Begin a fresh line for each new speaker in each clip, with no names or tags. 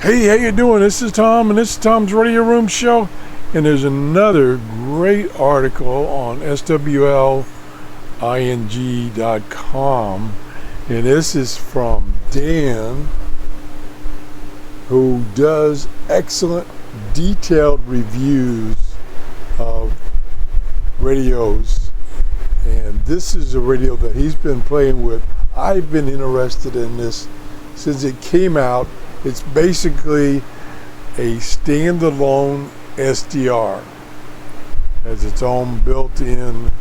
Hey, how you doing? This is Tom, and this is Tom's Radio Room Show. And there's another great article on swling.com, and this is from Dan, who does excellent, detailed reviews of radios. And this is a radio that he's been playing with. I've been interested in this since it came out. It's basically a standalone SDR. Has its own built-in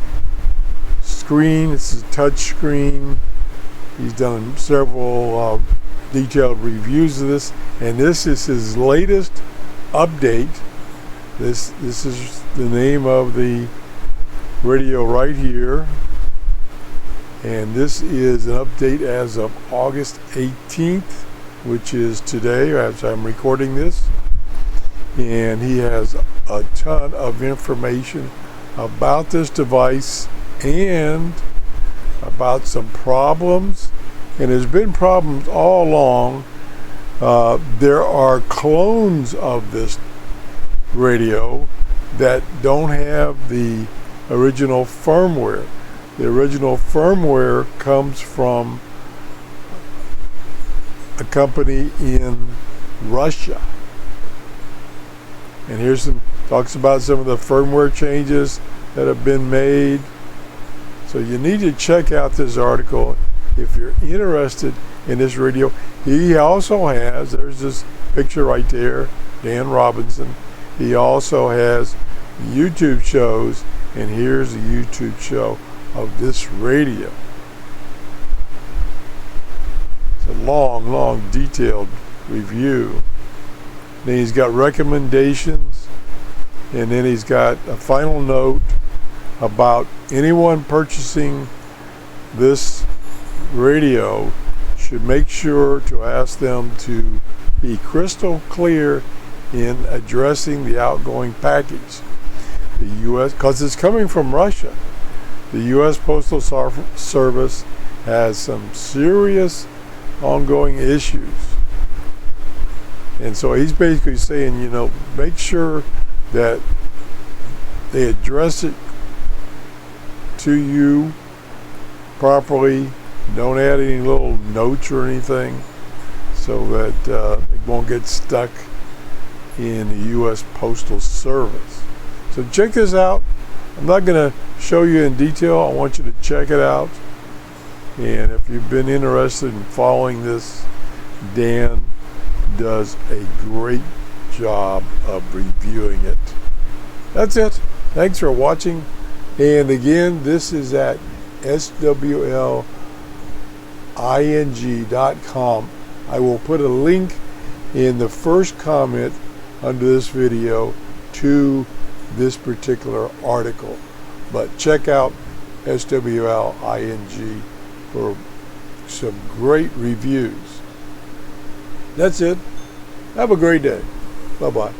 screen. It's a touch screen. He's done several detailed reviews of this, and this is his latest update. This is the name of the radio right here, and this is an update as of August 18th, which is today as I'm recording this. And he has a ton of information about this device and about some problems. And there's been problems all along. There are clones of this radio that don't have the original firmware. The original firmware comes from a company in Russia. And here's talks about some of the firmware changes that have been made. So you need to check out this article if you're interested in this radio. He also has, there's this picture right there, Dan Robinson. He also has YouTube shows, and here's a YouTube show of this radio. It's a long, detailed review. Then he's got recommendations, and then he's got a final note about anyone purchasing this radio should make sure to ask them to be crystal clear in addressing the outgoing package. The U.S., because it's coming from Russia, the U.S. Postal Service has some serious ongoing issues. And so he's basically saying, make sure that they address it to you properly. Don't add any little notes or anything so that it won't get stuck in the U.S. Postal Service. So check this out. I'm not going to show you in detail. I want you to check it out. And if you've been interested in following this, Dan does a great job of reviewing it. That's it. Thanks for watching. And again, this is at swling.com. I will put a link in the first comment under this video to this particular article. But check out swling for some great reviews. That's it. Have a great day. Bye-bye.